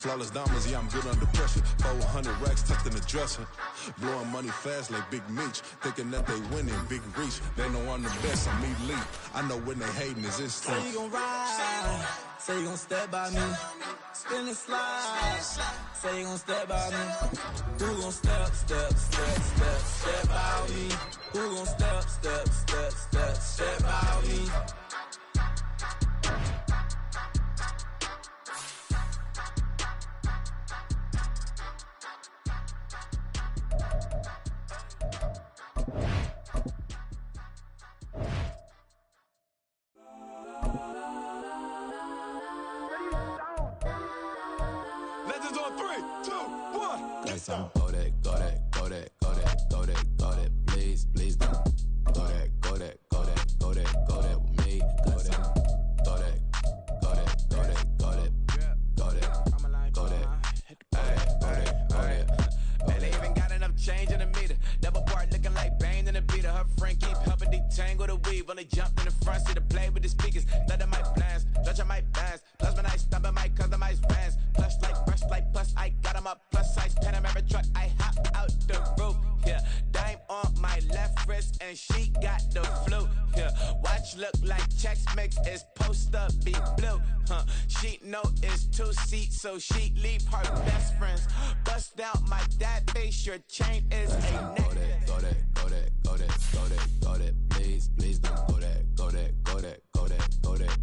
Flawless diamonds, yeah, I'm good under pressure. 400 racks tucked in the dresser. Blowing money fast like Big Meech. Thinking that they winning, big reach. They know I'm the best, I'm elite. I know when they hating is instant. Say you gon' ride, say you gon' step by me. Spin and slide, say you gon' step by me. Who gon' step by me? Who gon' step by me? Legends on 3, 2, 1. Yes, I'm go that, please don't. Go that with me. Go that. Man, they even got enough change in the meter. Double bar looking like Bane in the beater. Her friend keep helping detangle the weave. When they jumped in the front seat to play with the speakers. Let my plans, touch on my bands. Plus when I stumble, my customized bands. Plush like brush like plus, I got them up plus size. Panamera truck, I hop out the roof. Yeah, dime on my left wrist and she got the flu. Yeah, watch look like Chex Mix is post up be blue. She know it's 2 seats, so she leave her best friends. Bust out my dad face, your chain is a neck. Go that, please don't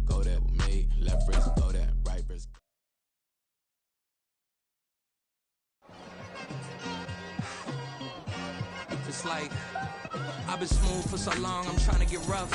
go that with me. Left wrist, go that, right wrist. It's like I've been smooth for so long, I'm trying to get rough.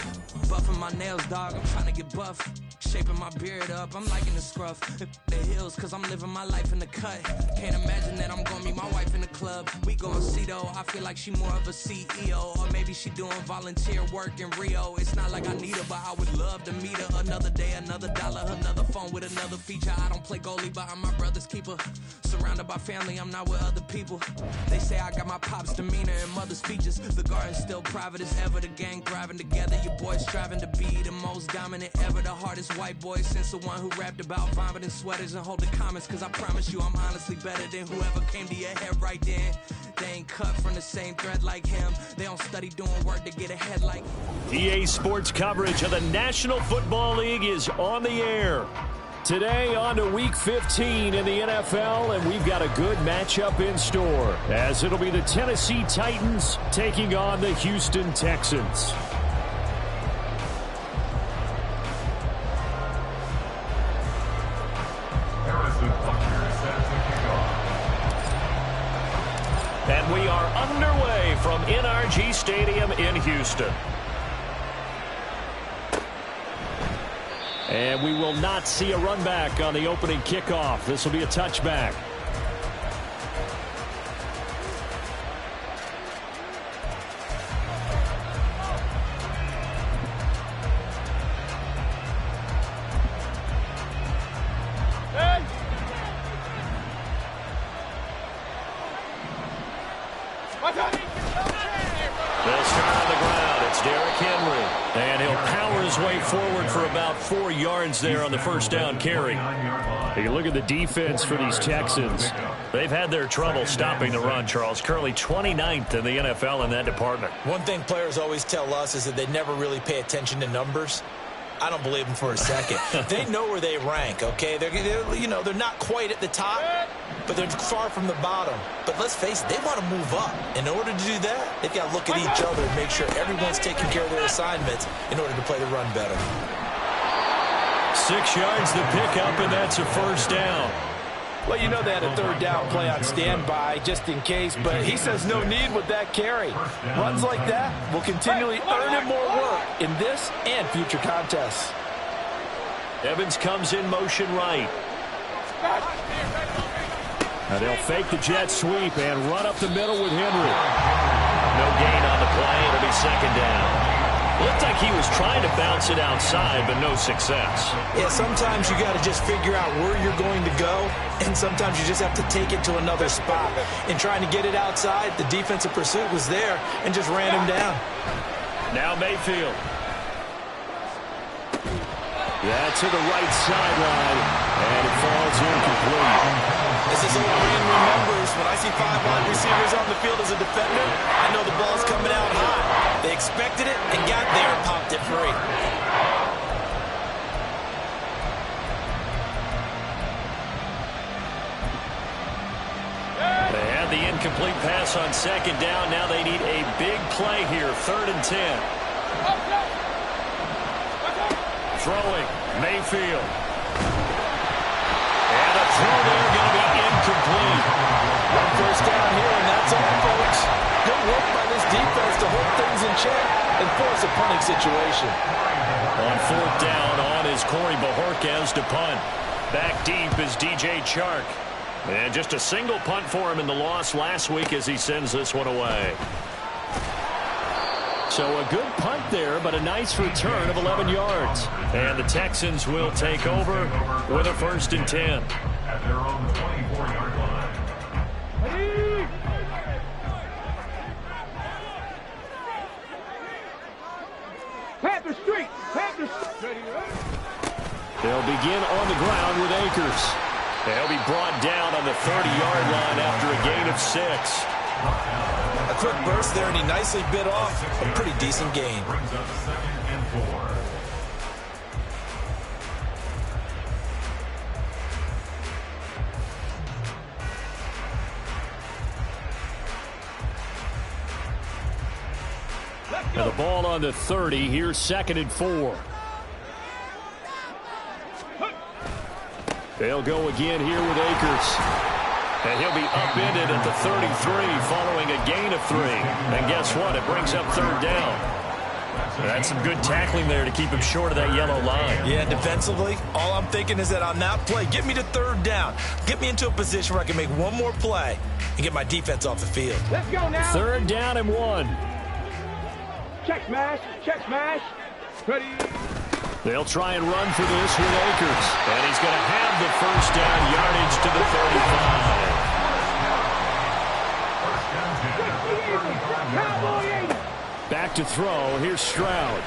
Buffing my nails, dog, I'm trying to get buff. Shaping my beard up, I'm liking the scruff. The hills, cause I'm living my life in the cut. Can't imagine that I'm gonna meet my wife in the club. We gon' see though, I feel like she more of a CEO. Or maybe she doing volunteer work in Rio. It's not like I need her, but I would love to meet her. Another day, another dollar, another phone with another feature. I don't play goalie, but I'm my brother's keeper. Surrounded by family, I'm not with other people. They say I got my pop's demeanor and mother's features. The garden's still private as ever, the gang thriving together. Your boys striving to be the most dominant ever. The hardest white boy since the one who rapped about vomiting sweaters and holding comments. Cause I promise you I'm honestly better than whoever came to your head right then. They ain't cut from the same thread like him. They don't study doing work to get ahead like EA Sports coverage of the National Football League is on the air. Today on to Week 15 in the NFL, and we've got a good matchup in store, as it'll be the Tennessee Titans taking on the Houston Texans. And we are underway from NRG Stadium in Houston. And we will not see a run back on the opening kickoff. This will be a touchback. Forward for about 4 yards there on the first down carry. You look at the defense for these Texans. They've had their trouble stopping the run, Charles. Currently 29th in the NFL in that department. One thing players always tell us is that they never really pay attention to numbers. I don't believe them for a second. They know where they rank, okay? They're not quite at the top, but they're far from the bottom. But let's face it, they want to move up. In order to do that, they've got to look at each other and make sure everyone's taking care of their assignments in order to play the run better. 6 yards the pickup, and that's a first down. Well, you know they had a third down play on standby just in case, but he says no need with that carry. Runs like that will continually earn him more work in this and future contests. Evans comes in motion right. Now they'll fake the jet sweep and run up the middle with Henry. No gain on the play. It'll be second down. Looked like he was trying to bounce it outside, but no success. Yeah, sometimes you got to just figure out where you're going to go, and sometimes you just have to take it to another spot. In trying to get it outside, the defensive pursuit was there and just ran him down. Now Mayfield. Yeah, to the right sideline, and it falls incomplete. see 5 wide receivers on the field as a defender, I know the ball's coming out hot. They expected it and got there and popped it free. They had the incomplete pass on second down. Now they need a big play here, 3rd and 10. Throwing, Mayfield. And a throw there going to be incomplete. One first down here, and that's all, folks. Good work by this defense to hold things in check and force a punting situation. On 4th down, on is Corey Bojorquez to punt. Back deep is DJ Chark. And just a single punt for him in the loss last week as he sends this one away. So a good punt there, but a nice return of 11 yards. And the Texans will take over with a 1st and 10. At their own 24-yard line. Panther Street! Panther Street! They'll begin on the ground with Akers. They'll be brought down on the 30-yard line after a gain of 6. A quick burst there, and he nicely bit off a pretty decent gain. Brings up 2nd and 4. And the ball on the 30. Here's 2nd and 4. They'll go again here with Akers. And he'll be upended at the 33 following a gain of 3. And guess what? It brings up 3rd down. That's some good tackling there to keep him short of that yellow line. Yeah, defensively, all I'm thinking is that on that play, get me to 3rd down. Get me into a position where I can make one more play and get my defense off the field. Let's go now! 3rd down and 1. Check smash! Check smash! Ready! They'll try and run for this with Akers. And he's going to have the 1st down yardage to the 35. Back to throw. Here's Stroud.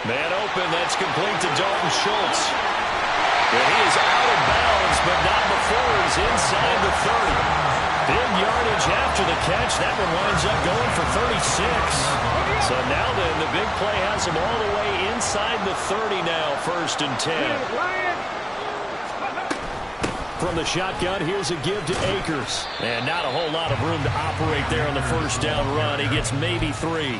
Man open. That's complete to Dalton Schultz. And he is out of bounds, but not before he's inside the 30. Big yardage after the catch. That one winds up going for 36. So now then, the big play has him all the way inside the 30 now, 1st and 10. From the shotgun, here's a give to Akers. And not a whole lot of room to operate there on the 1st down run. He gets maybe 3.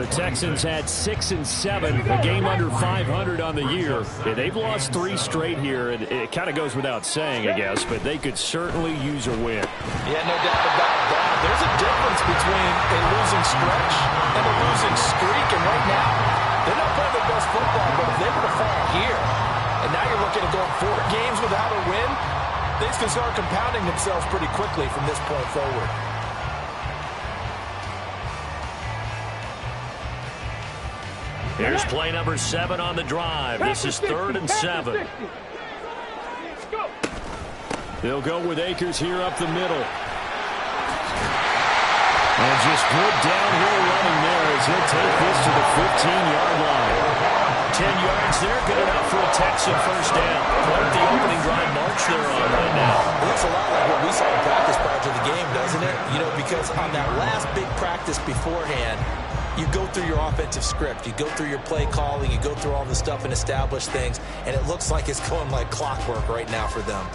The Texans had 6 and 7, a game under 500 on the year. And they've lost 3 straight here, and it kind of goes without saying, I guess, but they could certainly use a win. Yeah, no doubt about that. There's a difference between a losing stretch and a losing streak, and right now, they're not playing their best football, but if they were to fall here, and now you're looking at going 4 games without a win, things can start compounding themselves pretty quickly from this point forward. Here's play number 7 on the drive. This is 3rd and 7. They'll go with Akers here up the middle. And just good downhill running there as he'll take this to the 15-yard line. 10 yards there, good enough for a Texan 1st down. Quite the opening drive march they're on right now. It looks a lot like what we saw in practice prior to the game, doesn't it? You know, because on that last big practice beforehand, you go through your offensive script. You go through your play calling. You go through all the stuff and establish things. And it looks like it's going like clockwork right now for them.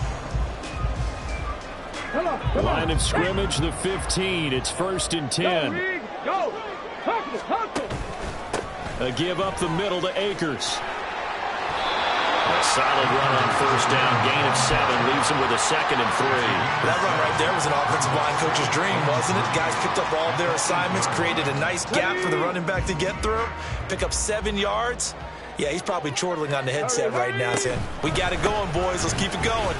Line of scrimmage, the 15. It's 1st and 10. Go! Hustle! A give up the middle to Akers. A solid run on 1st down. Gain of 7 leaves him with a 2nd and 3. That run right there was an offensive line coach's dream, wasn't it? Guys picked up all of their assignments, created a nice gap for the running back to get through, pick up 7 yards. Yeah, he's probably chortling on the headset right now saying, we got it going, boys. Let's keep it going.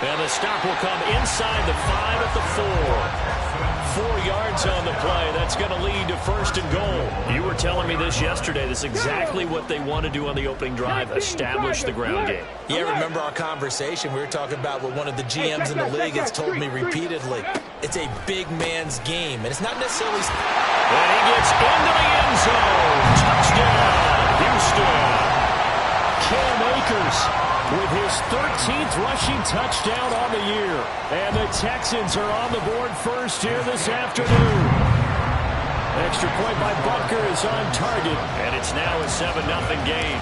And the stop will come inside the 5 at the 4. 4 yards on the play. That's going to lead to 1st and goal. You were telling me this yesterday. This is exactly what they want to do on the opening drive, establish the ground game. Yeah, remember our conversation. We were talking about what one of the GMs in the league has told me repeatedly. It's a big man's game, and it's not necessarily... And he gets into the end zone. Touchdown, Houston. Cam Akers with his 13th rushing touchdown on the year. And the Texans are on the board first here this afternoon. Extra point by Butker is on target, and it's now a 7-0 game.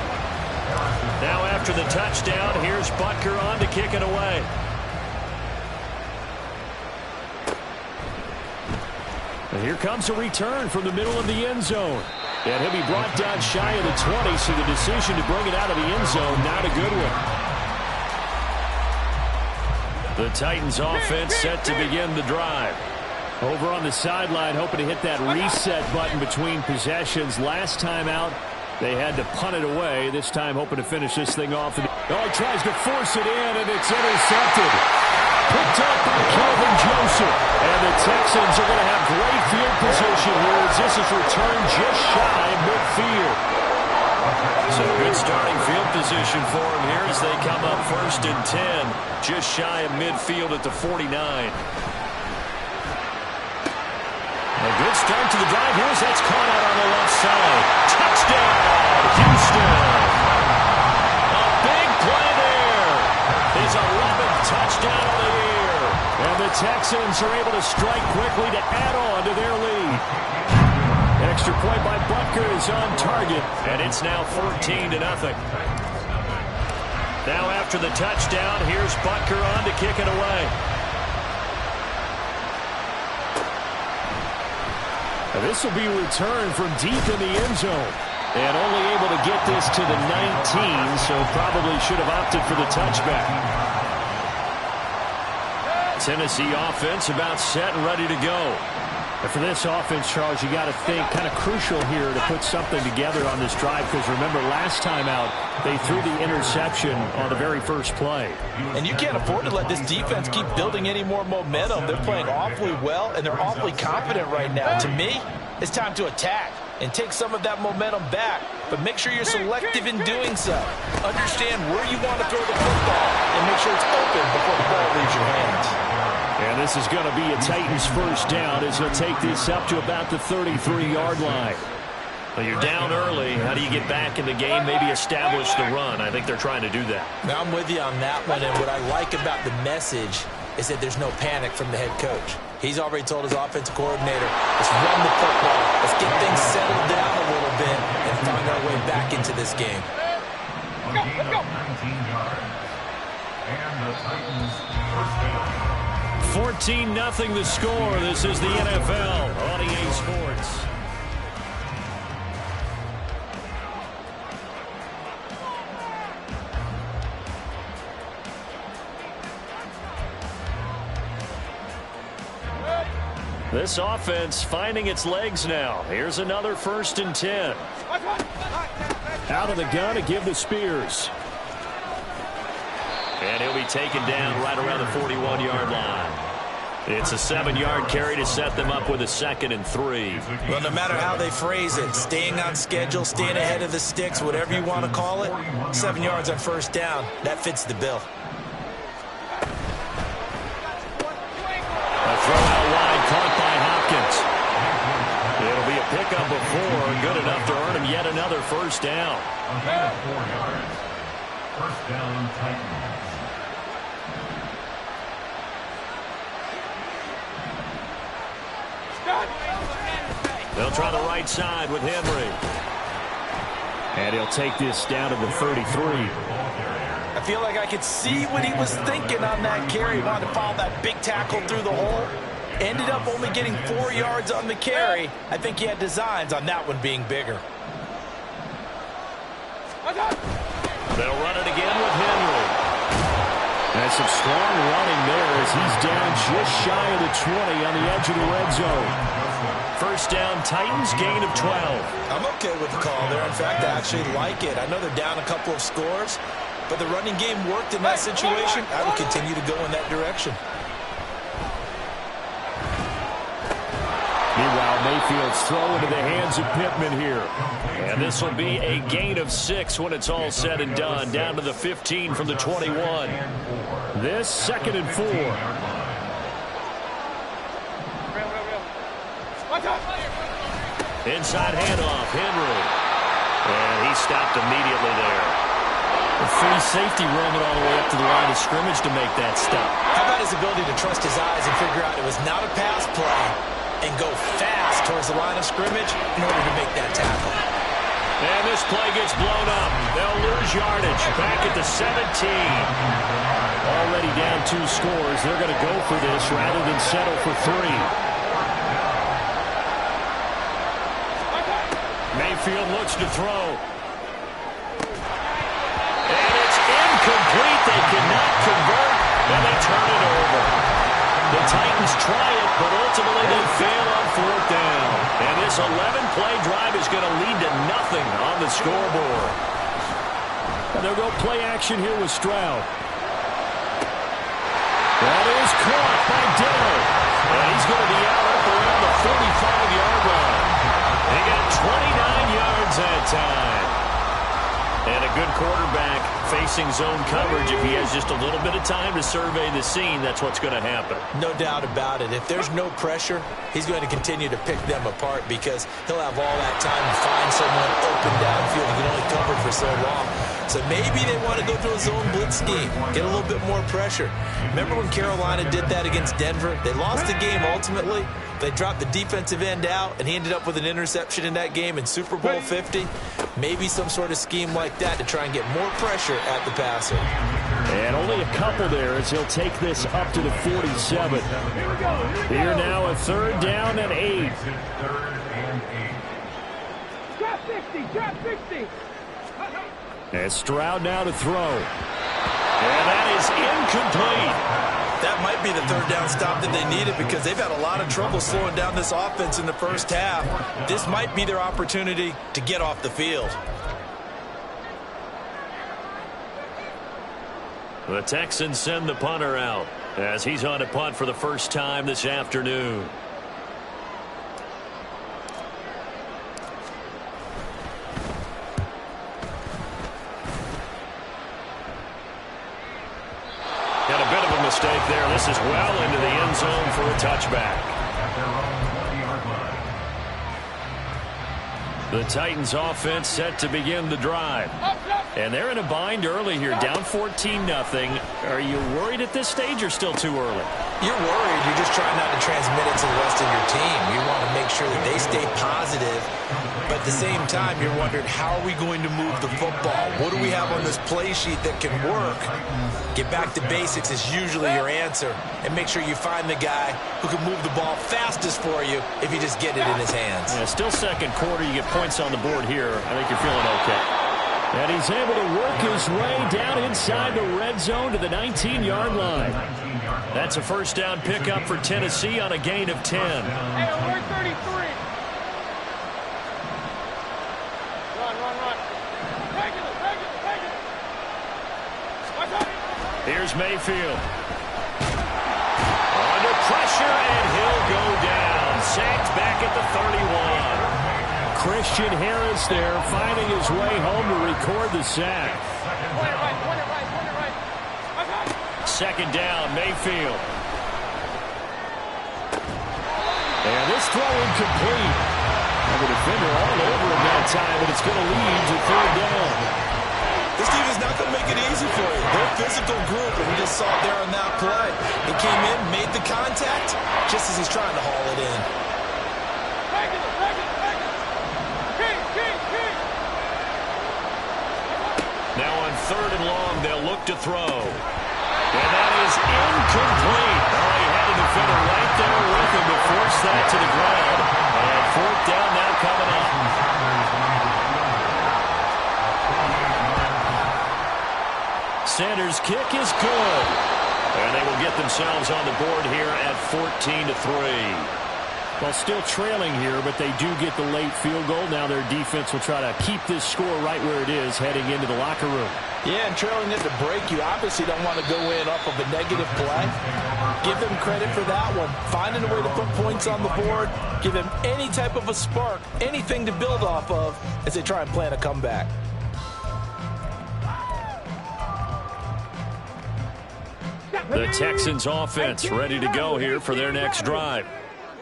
Now after the touchdown, here's Butker on to kick it away. And here comes a return from the middle of the end zone. And he'll be brought down shy of the 20, so the decision to bring it out of the end zone, not a good one. The Titans offense set to begin the drive. Over on the sideline, hoping to hit that reset button between possessions. Last time out, they had to punt it away. This time hoping to finish this thing off. Oh, he tries to force it in, and it's intercepted. Picked up by Kelvin Joseph. And the Texans are going to have great field position here as this is returned just shy of midfield. So good starting field position for them here as they come up 1st and 10. Just shy of midfield at the 49. A good start to the drive here as that's caught out on the left side. Touchdown, Houston. A big play there. His 11th touchdown of the year. And the Texans are able to strike quickly to add on to their lead. Extra point by Butker is on target, and it's now 14-0. Now after the touchdown, here's Butker on to kick it away. This will be returned from deep in the end zone. And only able to get this to the 19, so probably should have opted for the touchback. Tennessee offense about set and ready to go. And for this offense, Charles, you got to think kind of crucial here to put something together on this drive, because remember last time out they threw the interception on the very first play. And you can't afford to let this defense keep building any more momentum. They're playing awfully well, and they're awfully confident right now. To me, it's time to attack and take some of that momentum back, but make sure you're selective in doing so. Understand where you want to throw the football and make sure it's open before the ball leaves your hands. And this is going to be a Titans first down as he'll take this up to about the 33-yard line. Well, you're down early. How do you get back in the game, maybe establish the run? I think they're trying to do that. Now I'm with you on that one, and what I like about the message is that there's no panic from the head coach. He's already told his offensive coordinator, let's run the football, let's get things settled down a little bit and find our way back into this game. A gain of 19 yards. And the Titans first down. 14-0 the score. This is the NFL on EA Sports. This offense finding its legs now. Here's another 1st and 10. Out of the gun to give to Spears. And he'll be taken down right around the 41-yard line. It's a 7-yard carry to set them up with a 2nd and 3. Well, no matter how they phrase it, staying on schedule, staying ahead of the sticks, whatever you want to call it, 7 yards on 1st down, that fits the bill. A throw out wide caught by Hopkins. It'll be a pickup of 4, good enough to earn him yet another 1st down. A gain of 4 yards. First down, Titans. They'll try the right side with Henry. And he'll take this down to the 33. I feel like I could see what he was thinking on that carry. He wanted to follow that big tackle through the hole. Ended up only getting 4 yards on the carry. I think he had designs on that one being bigger. They'll run it again with Henry. And some strong running there as he's down just shy of the 20 on the edge of the red zone. 1st down, Titans, gain of 12. I'm okay with the call there. In fact, I actually like it. I know they're down a couple of scores, but the running game worked in that situation. I would continue to go in that direction. Meanwhile, Mayfield's throw into the hands of Pittman here. And this will be a gain of 6 when it's all said and done. Down to the 15 from the 21. This 2nd and 4. Inside handoff, Henry. And he stopped immediately there. A free safety roaming all the way up to the line of scrimmage to make that stop. How about his ability to trust his eyes and figure out it was not a pass play and go fast towards the line of scrimmage in order to make that tackle. And this play gets blown up. They'll lose yardage. Back at the 17. Already down 2 scores. They're going to go for this rather than settle for 3. Mayfield looks to throw. And it's incomplete. They cannot convert, and they turn it over. The Titans try it, but ultimately they fail on 4th down. And this 11-play drive is going to lead to nothing on the scoreboard. And they'll go play action here with Stroud. That is caught by Dillard. And he's going to be out up around the 45-yard line. He got 29 yards that time. And a good quarterback facing zone coverage. If he has just a little bit of time to survey the scene, that's what's going to happen. No doubt about it. If there's no pressure, he's going to continue to pick them apart because he'll have all that time to find someone open downfield. He can only cover for so long. So maybe they want to go to a zone blitz scheme, get a little bit more pressure. Remember when Carolina did that against Denver? They lost the game ultimately. They dropped the defensive end out, and he ended up with an interception in that game in Super Bowl 50. Maybe some sort of scheme like that to try and get more pressure at the passer. And only a couple there as he'll take this up to the 47. Here now a 3rd down and 8. Drop 60, drop 60. And Stroud now to throw. And that is incomplete. That might be the 3rd down stop that they needed because they've had a lot of trouble slowing down this offense in the first half. This might be their opportunity to get off the field. The Texans send the punter out as he's on a punt for the first time this afternoon. Got a bit of a mistake there. This is well into the end zone for a touchback. The Titans offense set to begin the drive. And they're in a bind early here, down 14-0. Are you worried at this stage or still too early? You're worried. You're just trying not to transmit it to the rest of your team. You want to make sure that they stay positive. But at the same time, you're wondering, how are we going to move the football? What do we have on this play sheet that can work? Get back to basics is usually your answer. And make sure you find the guy who can move the ball fastest for you if you just get it in his hands. Yeah, still second quarter. You get points on the board here. I think you're feeling okay. And he's able to work his way down inside the red zone to the 19-yard line. That's a first down pickup for Tennessee on a gain of 10. Hey, we're 33. Run. Take it. Here's Mayfield. Under pressure, and he'll go down. Sacked back at the 31. Christian Harris there finding his way home to record the sack. Point it right. Second down, Mayfield. And this throw incomplete. And the defender all over him that time, but it's going to lead to 3rd down. This team is not going to make it easy for you. They're a physical group, and we just saw it there on that play. He came in, made the contact, just as he's trying to haul it in. Now on 3rd and long, they'll look to throw. And that is incomplete. Oh, he had a defender right there with him to force that to the ground. And 4th down now coming up. Sanders' kick is good. And they will get themselves on the board here at 14-3. Well, still trailing here, but they do get the late field goal. Now their defense will try to keep this score right where it is heading into the locker room. Yeah, and trailing at the break, you obviously don't want to go in off of a negative play. Give them credit for that one. Finding a way to put points on the board. Give them any type of a spark, anything to build off of as they try and plan a comeback. The Texans offense ready to go here for their next drive.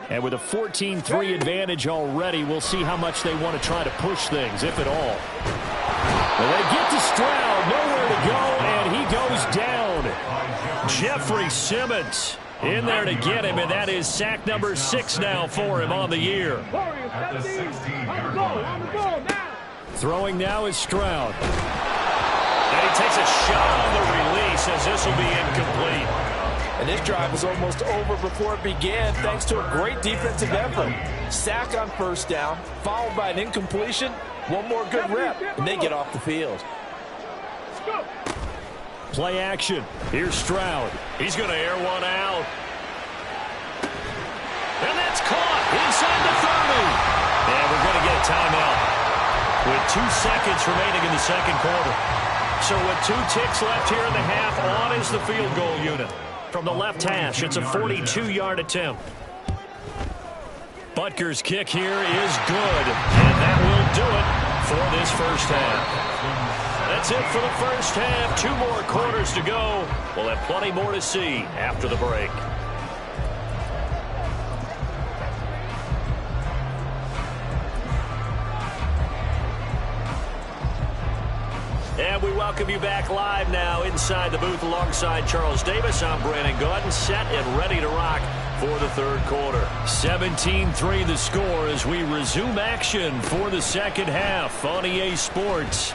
And with a 14-3 advantage already, we'll see how much they want to try to push things, if at all. Well, they get to Stroud, nowhere to go, and he goes down. Jeffrey Simmons in there to get him, and that is sack number 6 now for him on the year. Throwing now is Stroud. And he takes a shot on the release as this will be incomplete. And this drive was almost over before it began thanks to a great defensive effort. Sack on first down, followed by an incompletion. One more good rep, and they get off the field. Play action. Here's Stroud. He's going to air one out. And that's caught inside the 30. And we're going to get a timeout with 2 seconds remaining in the second quarter. So with 2 ticks left here in the half, on is the field goal unit. From the left hash, it's a 42-yard attempt. Butker's kick here is good, and that will do it for this first half. That's it for the first half. 2 more quarters to go. We'll have plenty more to see after the break. And we welcome you back live now inside the booth alongside Charles Davis. I'm Brandon Gaudin, set and ready to rock for the third quarter. 17-3 the score as we resume action for the second half on EA Sports.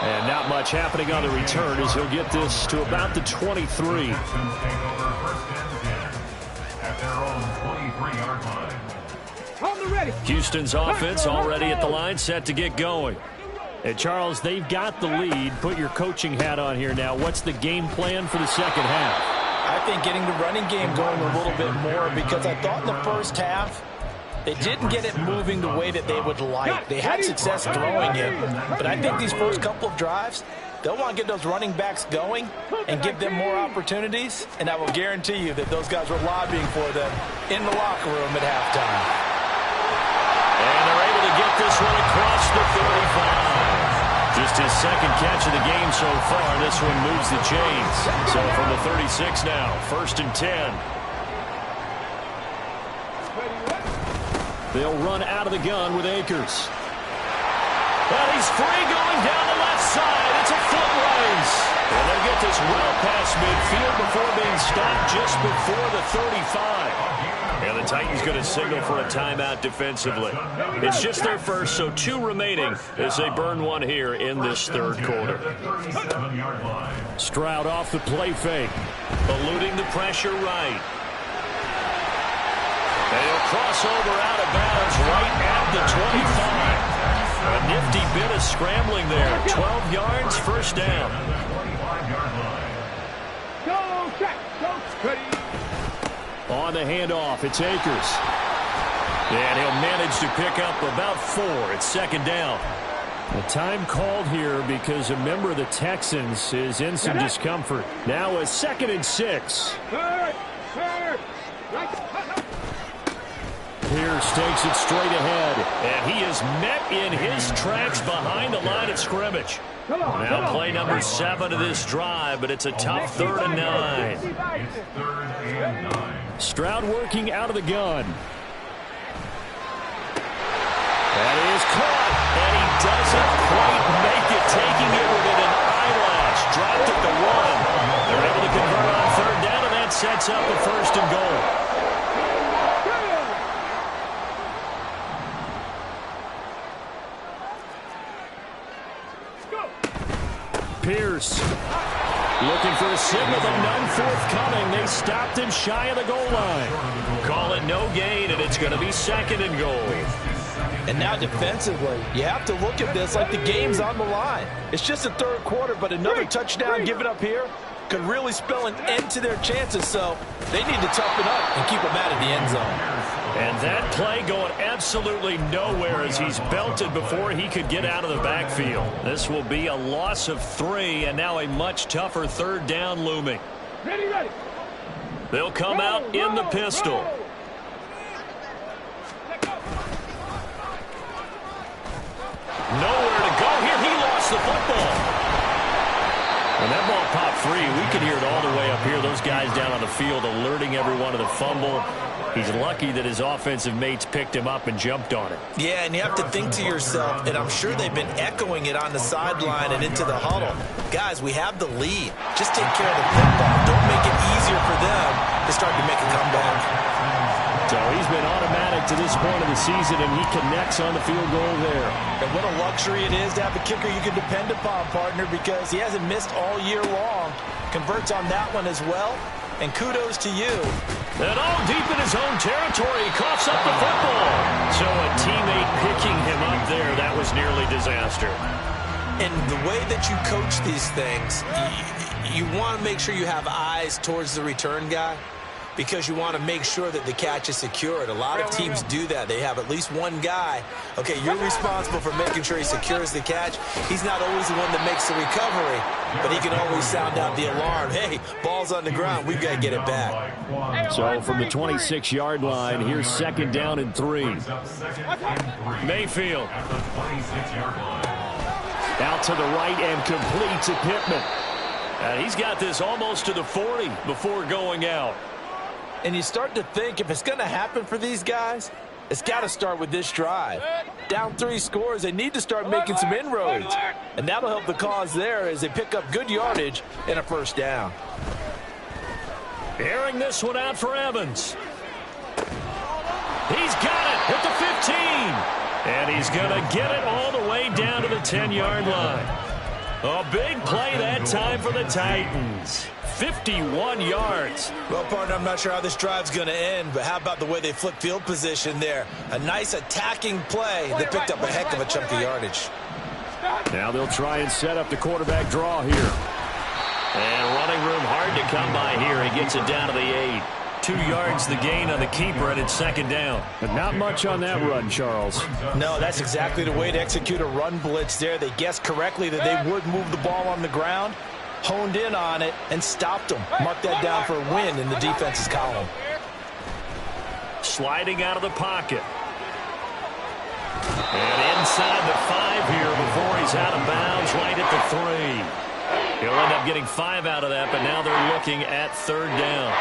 And not much happening on the return as he'll get this to about the 23. Houston's offense already at the line, set to get going. And Charles, they've got the lead. Put your coaching hat on here now. What's the game plan for the second half? I think getting the running game going a little bit more, because I thought in the first half they didn't get it moving the way that they would like. They had success throwing it, but I think these first couple of drives, they'll want to get those running backs going and give them more opportunities, and I will guarantee you that those guys were lobbying for them in the locker room at halftime. And they're able to get this one across the 35. Just his second catch of the game so far. This one moves the chains. So from the 36 now, 1st and 10. They'll run out of the gun with Akers. Well, he's free going down the left side. It's a foot race. And they'll get this well past midfield before being stopped just before the 35. And the Titans going to signal for a timeout defensively. It's just their first, so 2 remaining as they burn one here in this third quarter. Stroud off the play fake, eluding the pressure right. And he'll cross over out of bounds right at the 25. A nifty bit of scrambling there. 12 yards, first down. Go, check, go, ready. On the handoff, it's Akers. And he'll manage to pick up about 4. It's second down. The time called here because a member of the Texans is in some discomfort. Now a 2nd and 6. Pierce takes it straight ahead. And he is met in his tracks behind the line of scrimmage. Now play number 7 of this drive, but it's a tough 3rd and 9. Stroud working out of the gun. That is caught, and he doesn't quite make it, taking it within an eyelash. Dropped at the 1. They're able to convert on 3rd down, and that sets up the 1st and goal. Pierce looking for a signal, but none forthcoming. They stopped him shy of the goal line. Call it no gain, and it's going to be 2nd and goal. And now defensively, you have to look at this like the game's on the line. It's just the third quarter, but another touchdown given up here could really spell an end to their chances, so they need to toughen up and keep them out of the end zone. And that play going absolutely nowhere as he's belted before he could get out of the backfield. This will be a loss of 3, and now a much tougher 3rd down looming. Ready, ready. They'll come out in the pistol. Nowhere to go here. He lost the football. And That ball popped free. We could hear it all the way up here. Those guys down on the field alerting everyone of the fumble. He's lucky that his offensive mates picked him up and jumped on it. Yeah, and you have to think to yourself, and I'm sure they've been echoing it on the sideline and into the huddle. Guys, we have the lead. Just take care of the football. Don't make it easier for them to start to make a comeback. So he's been automatic to this point of the season, and he connects on the field goal there. And what a luxury it is to have a kicker you can depend upon, partner, because he hasn't missed all year long. Converts on that one as well, and kudos to you. And deep in his own territory, he coughs up the football. So a teammate picking him up there, that was nearly disaster. And the way that you coach these things, you want to make sure you have eyes towards the return guy, because you want to make sure that the catch is secured. A lot of teams do that. They have at least one guy. Okay, you're responsible for making sure he secures the catch. He's not always the one that makes the recovery, but he can always sound out the alarm. Hey, ball's on the ground. We've got to get it back. So from the 26-yard line, here's 2nd down and 3. Mayfield. Out to the right and complete to Pittman. He's got this almost to the 40 before going out. And you start to think, if it's going to happen for these guys, it's got to start with this drive. Down 3 scores, they need to start making some inroads. And that'll help the cause there as they pick up good yardage and a 1st down. Airing this one out for Evans. He's got it at the 15. And he's going to get it all the way down to the 10-yard line. A big play that time for the Titans. 51 yards. Well, partner, I'm not sure how this drive's going to end, but how about the way they flip field position there? A nice attacking play that picked up a heck of a chunk of yardage. Now they'll try and set up the quarterback draw here. And running room hard to come by here. He gets it down to the 8. 2 yards the gain on the keeper, and it's 2nd down. But not much on that run, Charles. No, that's exactly the way to execute a run blitz there. They guessed correctly that they would move the ball on the ground, honed in on it, and stopped them. Mark that down for a win in the defense's column. Sliding out of the pocket. And inside the 5 here before he's out of bounds, right at the 3. He'll end up getting 5 out of that, but now they're looking at 3rd down.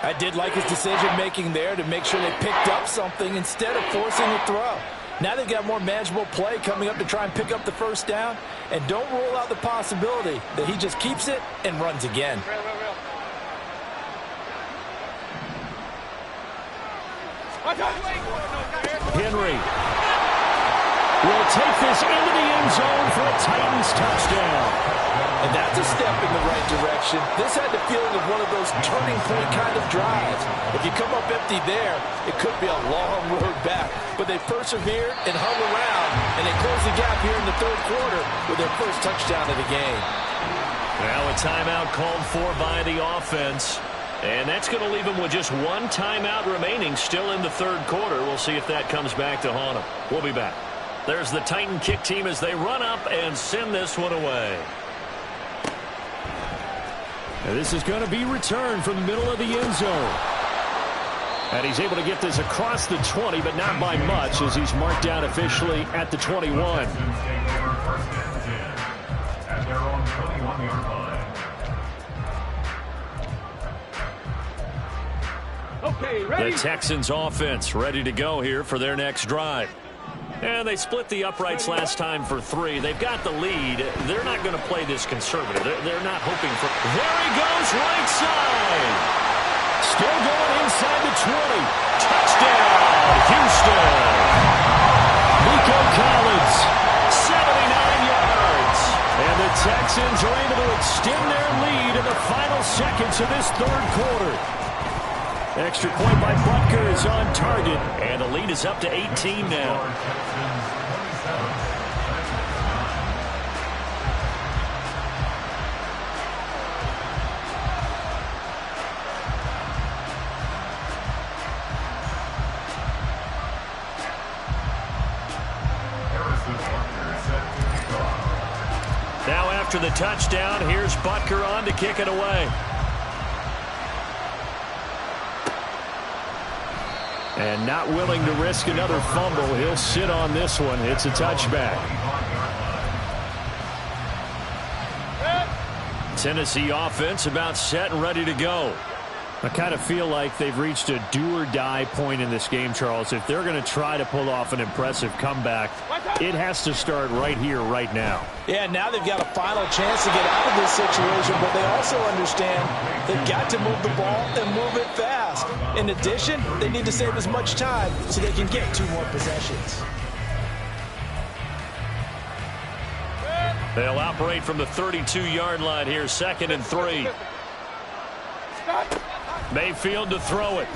I did like his decision-making there to make sure they picked up something instead of forcing a throw. Now they've got more manageable play coming up to try and pick up the 1st down, and don't rule out the possibility that he just keeps it and runs again. Henry will take this into the end zone for a Titans touchdown. And that's a step in the right direction. This had the feeling of one of those turning point kind of drives. If you come up empty there, it could be a long road back. But they persevered and hung around, and they closed the gap here in the 3rd quarter with their 1st touchdown of the game. Now a timeout called for by the offense. And that's going to leave them with just 1 timeout remaining still in the 3rd quarter. We'll see if that comes back to haunt them. We'll be back. There's the Titan kick team as they run up and send this one away. And this is going to be returned from the middle of the end zone. And he's able to get this across the 20, but not by much as he's marked down officially at the 21. At their own 21-yard line. Okay, ready? The Texans offense ready to go here for their next drive. And they split the uprights last time for 3. They've got the lead. They're not going to play this conservative. They're not hoping for... There he goes, right side. Still going inside the 20. Touchdown, Houston. Nico Collins, 79 yards. And the Texans are able to extend their lead in the final seconds of this 3rd quarter. Extra point by Butker is on target, and the lead is up to 18 now. Now after the touchdown, here's Butker on to kick it away. And not willing to risk another fumble. He'll sit on this one. It's a touchback. Tennessee offense about set and ready to go. I kind of feel like they've reached a do-or-die point in this game, Charles. If they're going to try to pull off an impressive comeback, it has to start right here, right now. Yeah, now they've got a final chance to get out of this situation, but they also understand they've got to move the ball and move it fast. In addition, they need to save as much time so they can get 2 more possessions. They'll operate from the 32-yard line here, 2nd and 3. Mayfield to throw it.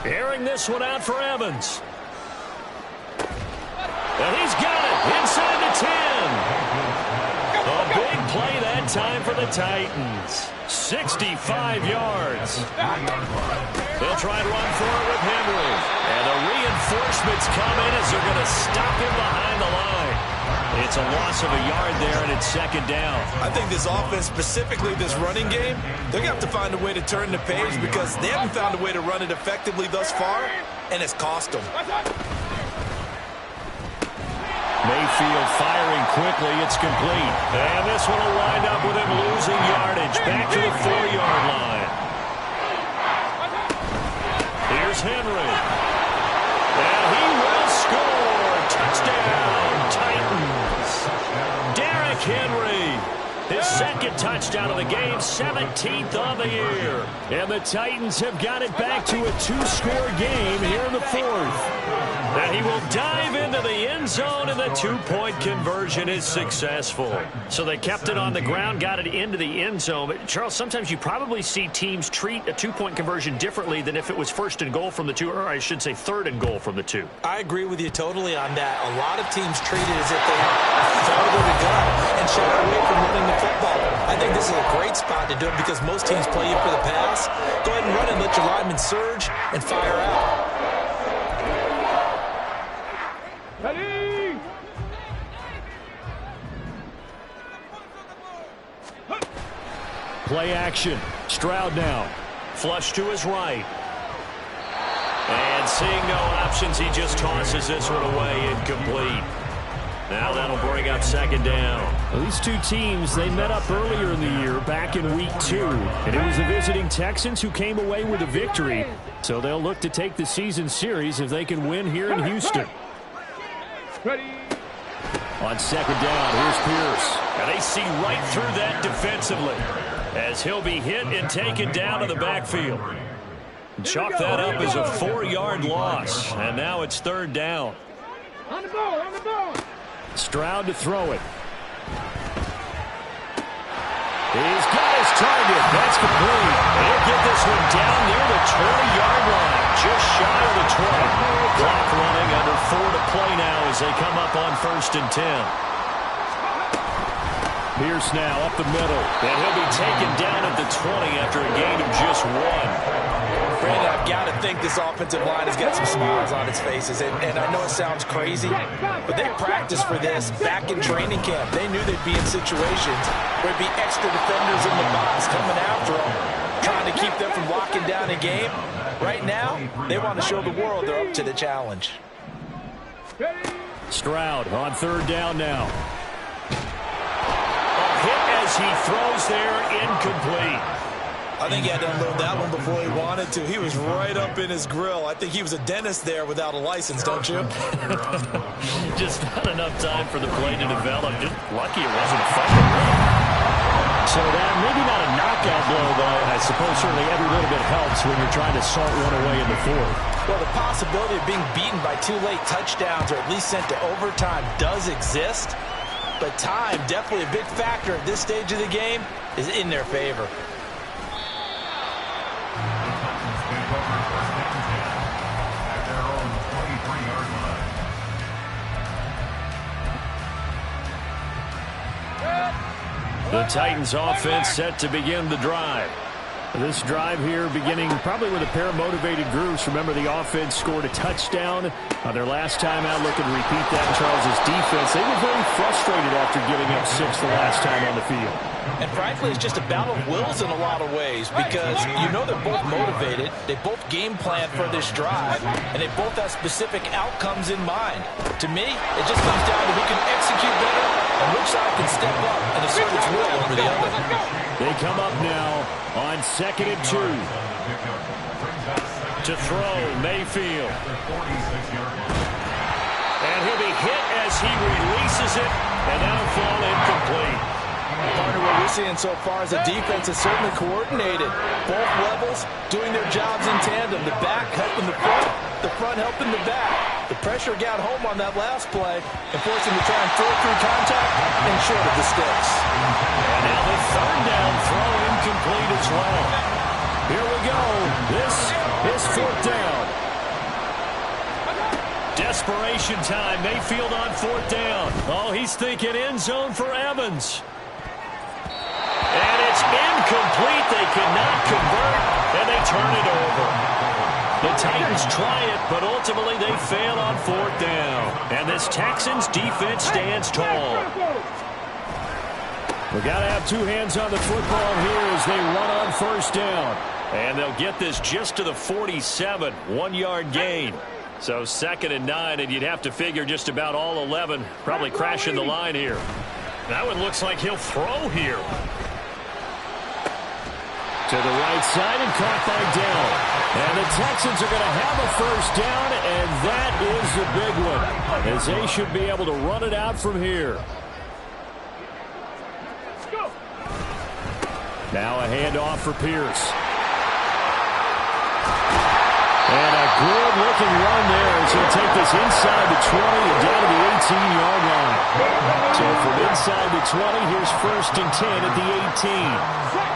Airing this one out for Evans. And he's got it inside the 10. A big play that time for the Titans. 65 yards. They'll try and run for it with Henry. And the reinforcements come in as they're going to stop him behind the line. It's a loss of a yard there, and it's 2nd down. I think this offense, specifically this running game, they're going to have to find a way to turn the page because they haven't found a way to run it effectively thus far, and it's cost them. Mayfield firing quickly. It's complete. And this one will wind up with him losing yardage. Back to the 4-yard line. Here's Henry. And he will score. Touchdown, Titans. Derrick Henry. His 2nd touchdown of the game, 17th of the year. And the Titans have got it back to a 2-score game here in the 4th. And he will dive into the end zone, and the 2-point conversion is successful. So they kept it on the ground, got it into the end zone. But Charles, sometimes you probably see teams treat a 2-point conversion differently than if it was 1st and goal from the 2, or I should say 3rd and goal from the 2. I agree with you totally on that. A lot of teams treat it as if they have farther to go and shy away from running the football. I think this is a great spot to do it because most teams play you for the pass. Go ahead and run and let your linemen surge and fire out. Ready? Play action. Stroud now. Flush to his right. And seeing no options, he just tosses this one away, incomplete. Now that'll bring up 2nd down. Well, these two teams, they met up earlier in the year, back in Week 2. And it was the visiting Texans who came away with a victory. So they'll look to take the season series if they can win here in Houston. Ready? On 2nd down, here's Pierce. And they see right through that defensively as he'll be hit and taken down to the backfield. Chalk that up as a 4-yard loss. And now it's 3rd down. On the ball, on the ball. Stroud to throw it. He's got his target. That's complete. He'll get this one down near the 20-yard line. Just shy of the 20. Clock running, under 4 to play now as they come up on 1st and 10. Pierce now up the middle. And he'll be taken down at the 20 after a gain of just 1. Brandon, I've got to think this offensive line has got some smiles on its faces. And I know it sounds crazy, but they practiced for this back in training camp. They knew they'd be in situations where there'd be extra defenders in the box coming after them, trying to keep them from locking down a game. Right now, they want to show the world they're up to the challenge. Stroud on 3rd down now. A hit as he throws there, incomplete. I think he had to unload that one before he wanted to. He was right up in his grill. I think he was a dentist there without a license, don't you? Just not enough time for the play to develop. Just lucky it wasn't a fumble. So that maybe not a knockout blow, but I suppose certainly every little bit helps when you're trying to salt one away in the 4th. Well, the possibility of being beaten by 2 late touchdowns or at least sent to overtime does exist, but time, definitely a big factor at this stage of the game, is in their favor. The Titans offense set to begin the drive. This drive here beginning probably with a pair of motivated groups. Remember, the offense scored a touchdown on their last time out. Looking to repeat that in Charles's defense. They were very frustrated after giving up 6 the last time on the field. And frankly, it's just a battle of wills in a lot of ways because you know they're both motivated. They both game plan for this drive, and they both have specific outcomes in mind. To me, it just comes down to who can execute better and which side can step up and assert its will over the other. They come up now on 2nd and 2. To throw, Mayfield. And he'll be hit as he releases it, and that'll fall incomplete. Partner, what we're seeing so far is the defense is certainly coordinated. Both levels doing their jobs in tandem. The back helping the front helping the back. The pressure got home on that last play and forced him to try and throw through contact and short of the sticks. And now the 3rd down throw incomplete as well. Here we go. This is 4th down. Desperation time. Mayfield on 4th down. Oh, he's thinking end zone for Evans. And it's incomplete. They cannot convert, and they turn it over. The Titans try it, but ultimately they fail on 4th down. And this Texans defense stands tall. We've got to have 2 hands on the football here as they run on 1st down. And they'll get this just to the 47, 1-yard gain. So 2nd and 9, and you'd have to figure just about all 11 probably crashing the line here. That one looks like he'll throw here. To the right side and caught by Dell. And the Texans are going to have a 1st down, and that is the big one, as they should be able to run it out from here. Now a handoff for Pierce. And a good-looking run there as he'll take this inside the 20 and down to the 18-yard line. So from inside the 20, here's 1st and 10 at the 18.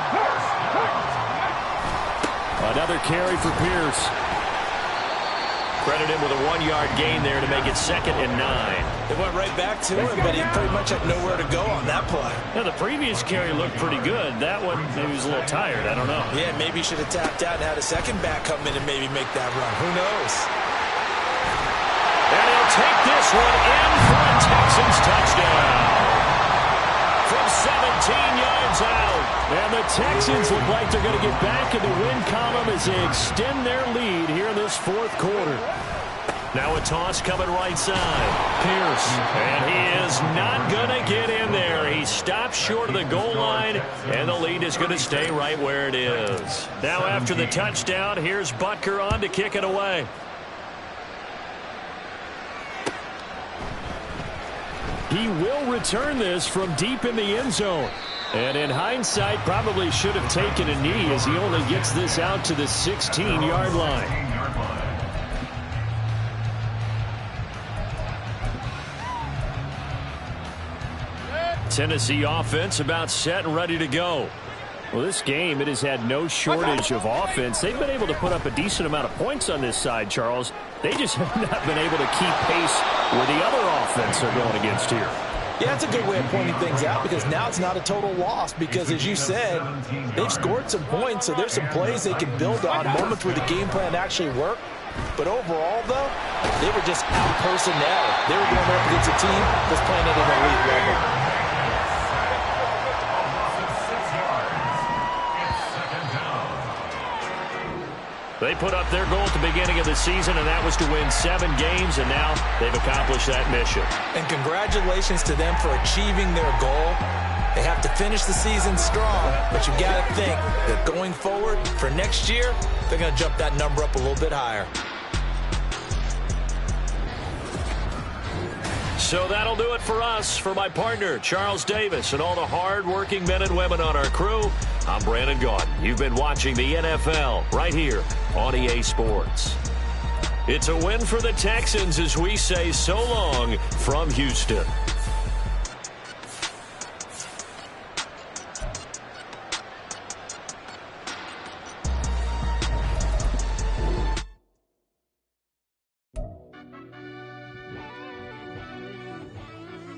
Another carry for Pierce. Credit him with a 1-yard gain there to make it 2nd and 9. It went right back to him, but he pretty much had nowhere to go on that play. Yeah, the previous carry looked pretty good. That one, maybe he was a little tired. I don't know. Yeah, maybe he should have tapped out and had a second back come in and maybe make that run. Who knows? And he'll take this one in for a Texans touchdown. From 17 yards out. And the Texans look like they're going to get back in the win column as they extend their lead here in this 4th quarter. Now a toss coming right side. Pierce. And he is not going to get in there. He stops short of the goal line, and the lead is going to stay right where it is. Now after the touchdown, here's Butker on to kick it away. He will return this from deep in the end zone. And in hindsight, probably should have taken a knee as he only gets this out to the 16-yard line. Tennessee offense about set and ready to go. Well, this game, it has had no shortage of offense. They've been able to put up a decent amount of points on this side, Charles. They just have not been able to keep pace with the other offense they're going against here. Yeah, that's a good way of pointing things out because now it's not a total loss because, as you said, they've scored some points, so there's some plays they can build on, moments where the game plan actually worked. But overall, though, they were just out-personnel. They were going up against a team that's playing at an elite level. They put up their goal at the beginning of the season, and that was to win 7 games, and now they've accomplished that mission. And congratulations to them for achieving their goal. They have to finish the season strong, but you got to think that going forward for next year, they're going to jump that number up a little bit higher. So that'll do it for us. For my partner, Charles Davis, and all the hard-working men and women on our crew, I'm Brandon Gaudin. You've been watching the NFL right here on EA Sports. It's a win for the Texans as we say so long from Houston.